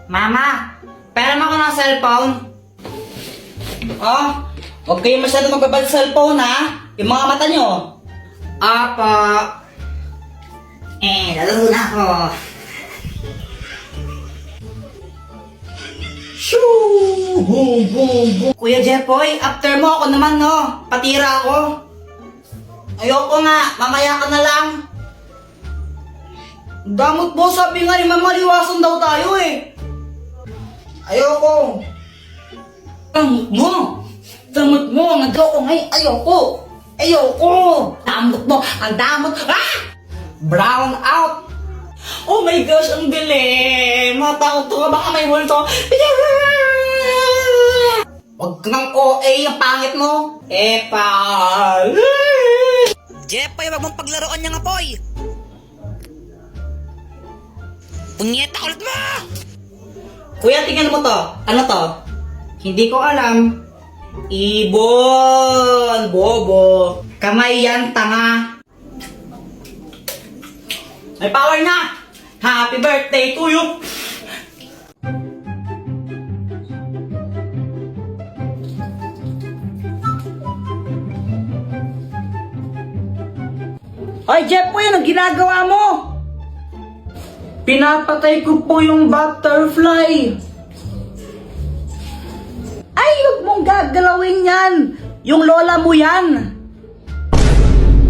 Mama, pera mo ko ng cellphone. Oh, huwag kayo masyado magbabad sa cellphone ha. Yung mga mata nyo. Apa. Lalaro na ako. Shoo! Boom, boom, boom. Kuya Jeffoy, after mo ako naman no. Patira ako. Ayoko nga, mamaya ka na lang. Damot mo, sabi nga ni Mama, liwasan daw tayo eh. Ayoko. Damot mo. Damot mo, nag-ayoko ngayon. Ayoko. Ayoko. Damot mo, ang damot. Ah! Brown out. Oh my gosh, ang galing. Matakot ka, baka may multo. Huwag kang OA, ang pangit mo. Epa. Jeffoy, wag mong paglaruan niyang apoy. Punyeta ulit mo! Kuya, tingnan mo to. Ano to? Hindi ko alam. Ibon! Bobo! Kamay yan, tanga! May power na! Happy birthday to you! Ay, Jeffoy, anong ginagawa mo? Pinapatay ko po yung butterfly. Ay, huwag mong gagalawin yan. Yung lola mo yan.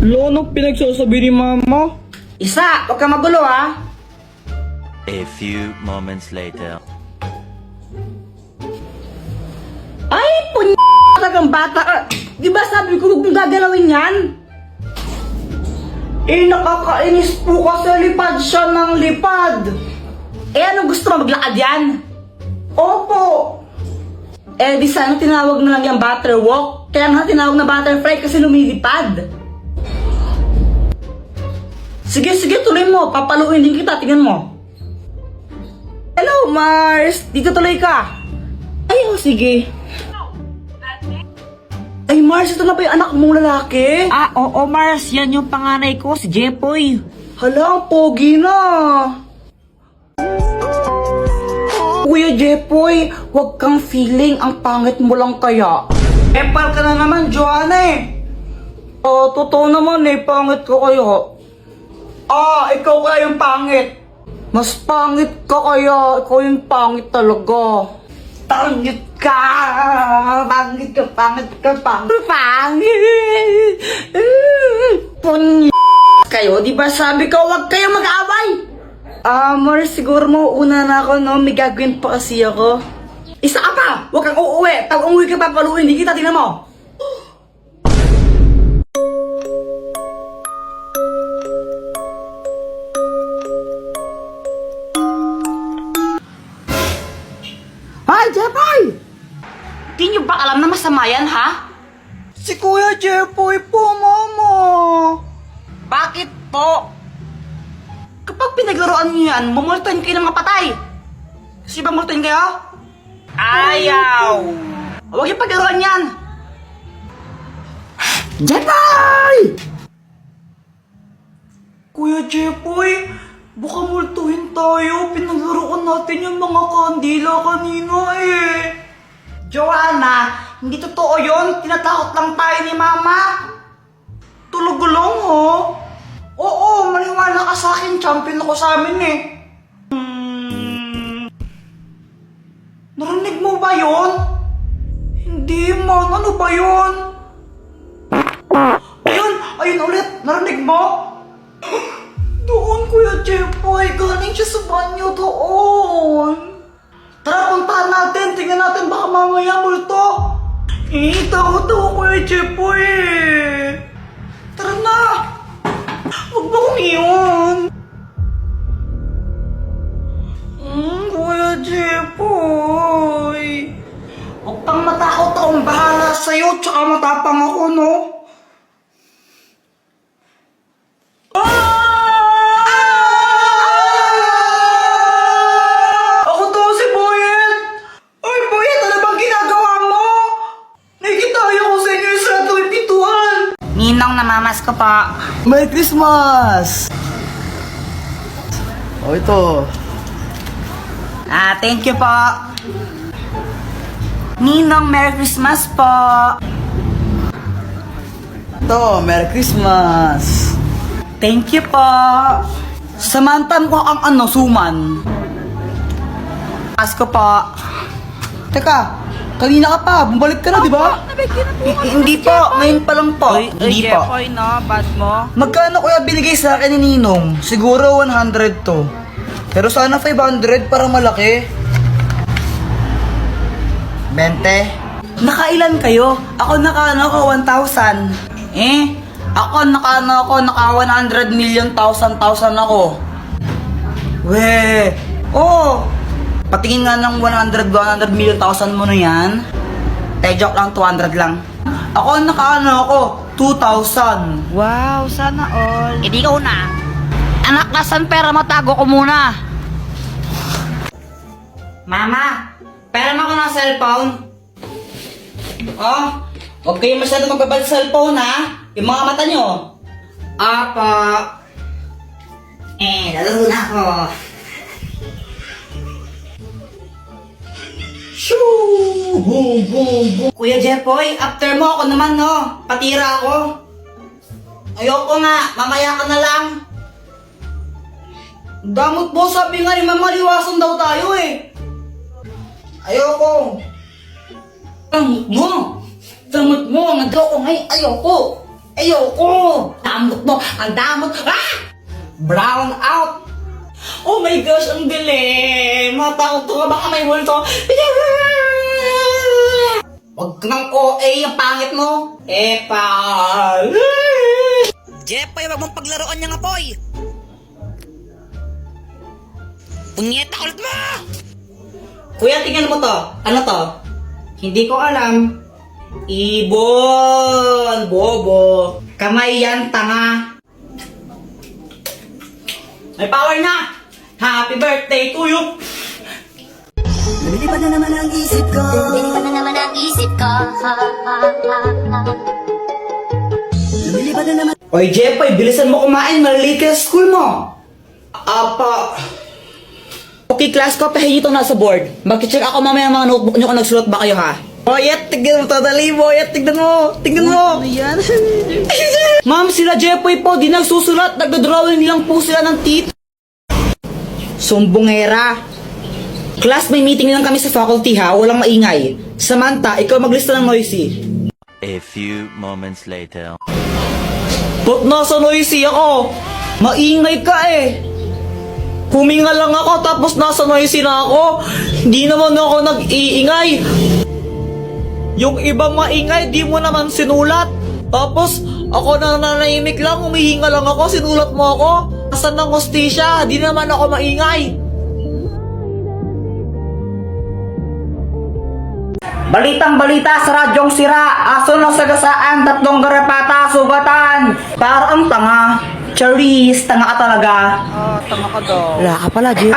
Ano pinagsasabi ni Mama? Isa, huwag ka magulo ha. A few moments later. Ay, talagang bata ka. Di ba sabi ko huwag mong gagalawin yan? Eh, nakakainis po kasi lipad siya ng lipad. Eh, ano gusto mo? Maglakad yan? Opo. Eh, di sana tinawag na lang yung butterwalk. Kaya nga tinawag na butterfly kasi lumilipad. Sige, tuloy mo. Papaluin din kita. Tingnan mo. Hello, Mars. Dito tuloy ka. Ay, oh, sige. Ay, Mars, ito na ba yung anak mong lalaki? Ah, oo Mars, yan yung panganay ko, si Jeffoy. Hala, ang pogi na. Kuya Jeffoy, huwag kang feeling, ang pangit mo lang kaya. Epal ka na naman, Joanna eh. Totoo naman eh, pangit ko kayo. Ikaw kaya yung pangit. Mas pangit ka kaya, ikaw yung pangit talaga. Pangit ka! Pangit ka, pangit ka, pangit. Pangit! Kayo, di ba sabi ko, huwag kayong mag-away? Mars, siguro mo una na ako, no? May gagawin pa kasi ako. Isa ka pa! Huwag kang uuwi! Pag umuwi ka pa, paluin, hindi kita, tingnan mo! Hi, Jeffoy! Di nyo ba alam na masama yan, ha? Si Kuya Jeffoy po, Mama. Bakit po? Kapag pinaglaruan nyo yan, mumultuin kayo ng mapatay. Kasi ba multuin kayo? Ayaw! Huwag yung paglaruan yan! Jeffoy! Kuya Jeffoy, baka multuhin tayo. Pinaglaruan natin yung mga kandila kanina eh. Joanna, hindi totoo yun. Tinatakot lang tayo ni Mama. Tulog-gulong ho? Oo, maniwala ka sa akin. Champion ako sa amin eh. Narinig mo ba yun? Hindi man, ano ba yun? Ayun ulit. Narinig mo? Doon, Kuya Jeffoy, galing siya sa banyo doon. Tara, puntahan natin. Tingnan natin baka mamaya multo. Takot ako, Kuya Jeffoy eh. Tara na. Huwag ba kong iyon? Kuya Jeffoy. Huwag kang matakot, akong bahala sa'yo. Tsaka matapang ako, no? Ako to si Boyet! Ay, Boyet, ano bang ginagawa mo? Nakikitayo ko sa inyo sa tuwing pintuan. Ninong, namamas ko pa. Merry Christmas! O ito. Thank you po. Ninong, Merry Christmas po. To, Merry Christmas. Thank you po. Samantan ko ang suman. Asko po. Teka, kanina ka pa. Bumalik ka na, di ba? Hindi po, ngayon pa lang po. Hindi po. Jepoy, no? Bad mo. Magkano kuya binigay sa akin ni Ninong? Siguro 100 to. Pero sana 500 para malaki. 20. Nakailan kayo? Ako naka 1,000. Ako naka 100 million thousand ako. Oo. Patingin nga ng 100 million thousand mo na yan. Joke lang, 200 lang. Ako naka 2,000. Wow, sana all. Hindi ka una. Anak, nasan pera mo? Tago ko muna. Mama, pera mo ko ng cellphone. Huwag kayo masyado magbabal sa cellphone, ha? Yung mga mata nyo. Apa. Lalaro na ako. Shoo! Boom, boom, boom. Kuya Jepoy, after mo ako naman, no? Patira ako. Ayoko nga, mamaya ka na lang. Damot mo, sabi nga ni Mama, liwasan daw tayo eh. Ayoko. Damot mo, nagdoko ngayon, ayoko. Damot mo, ang damot. Brown out. Oh my gosh, ang galing. Matakot ka, baka may multo. Huwag kang OA, ang pangit mo. Epal. Jepoy, wag mong paglaruan niya nga, Poy. Punyeta ulit mo! Kuya, tingnan mo to. Ano to? Hindi ko alam. Ibon. Bobo. Kamay yan, tanga. May power na! Happy birthday to you! Lumilipad na naman ang isip ko. Lumilipad na naman ang isip ko. Lumilipad na naman. Oy, Jepoy, bilisan mo kumain. Malilate ka sa school mo. Apa. Okay, class ko, pahingi ito nasa board. Mag-check ako mamaya ang mga notebook nyo kung nagsulat ba kayo, ha? Boyet, tignan mo to, dali, Boyet, tignan mo. Tignan mo. Ano yan? Ma'am, sila Jepoy po, di nagsusulat. Nagdodrawing lang po sila ng teeth. Sumbongera. Class, may meeting lang kami sa faculty, ha? Walang maingay. Samantha, ikaw maglista ng noisy. A few moments later. Ba't nasa noisy ako? Maingay ka eh. Huminga lang ako tapos nasa noisy na ako. Hindi naman ako nag-iingay. Yung ibang maingay, di mo naman sinulat. Tapos ako na nanahimik lang, humihinga lang ako, sinulat mo ako. Nasaan ng hostisya? Di naman ako maingay. Balitang balita sa radyong sira. Aso ng sagasaan, 3 garapata, sugatan. Parang tanga. Charis, tanga ka talaga. Tama ka daw. Wala ka pala, Jepoy.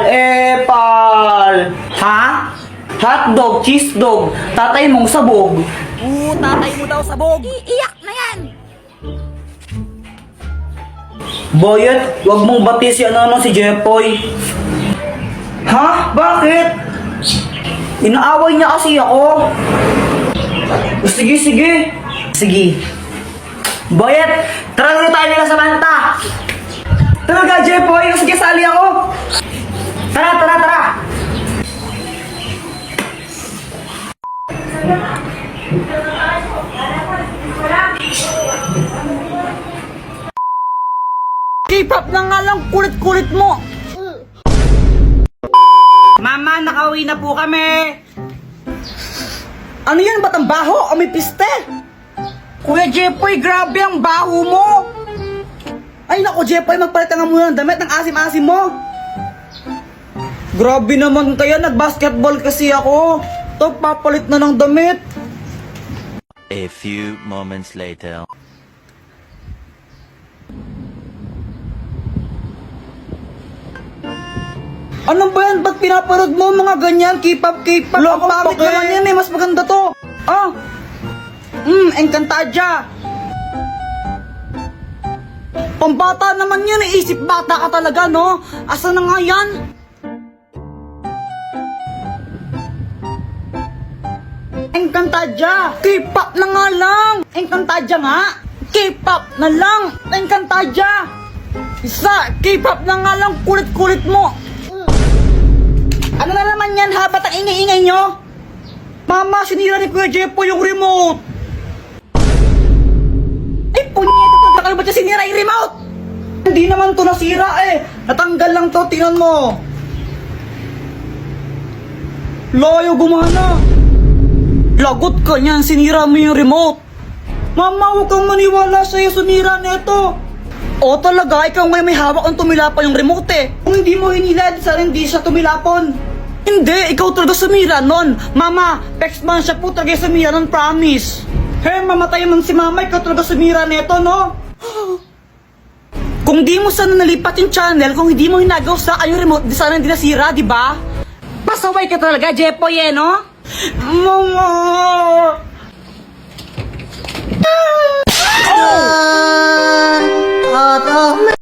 Epal. Ha? Hotdog, cheese dog, tatay mong sabog. Tatay mo daw sabog. Iiyak na yan. Boyet, wag mong bati si si Jepoy. Ha? Bakit? Inaaway niya kasi ako. Sige. Boyet, tara na tayo nila sa Manta. Talaga, Jepoy, sige, sali ako. Tara. K-pop na nga lang, kulit-kulit mo. Mama, nakauwi na po kami. Ano yan? Ba't ang baho? O may piste? Kuya Jepoy, grabe ang baho mo. Ay nako, Jepoy, magpalit ka nga muna ng damit ng asim-asim mo. Grabe naman kaya, nag-basketball kasi ako. To, papalit na ng damit. A few moments later. Ano ba yan? Ba't pinaparod mo mga ganyan? K-pop? Wala Ang akong pangit pake. naman yan eh. Mas maganda to. Encantadia. Pambata naman yan eh. Isip bata ka talaga, no? Asa na nga yan? Encantadia! K-pop na nga lang! Encantadia nga! K-pop na lang! Encantadia! Isa, K-pop na nga lang, kulit-kulit mo! Ano na naman yan ha? Ba't ang ingay-ingay nyo? Mama, sinira ni Kuya Jepo yung remote! Ay, punyeta talaga kayo, ba't niya sinira yung remote? Hindi naman to nasira eh! Natanggal lang to, tingnan mo! Layo gumana! Lagot ka niyan, sinira mo yung remote! Mama, huwag kang maniwala sa'yo, sumira nito! O talaga, ikaw ngayon may hawak ang tumilapon yung remote eh! Kung hindi mo hinilad, sana hindi siya tumilapon! Hindi, ikaw talaga sumira nun! Mama, Pexman siya po talaga sumira nun, promise! Hey, mamatay man si mama, ikaw talaga sumira nito, no? Kung di mo sana nalipat yung channel, kung hindi mo hinagaw sa yung remote, di sana hindi nasira, di ba? Pasaway ka talaga, Jepoy, eh, no? Mama!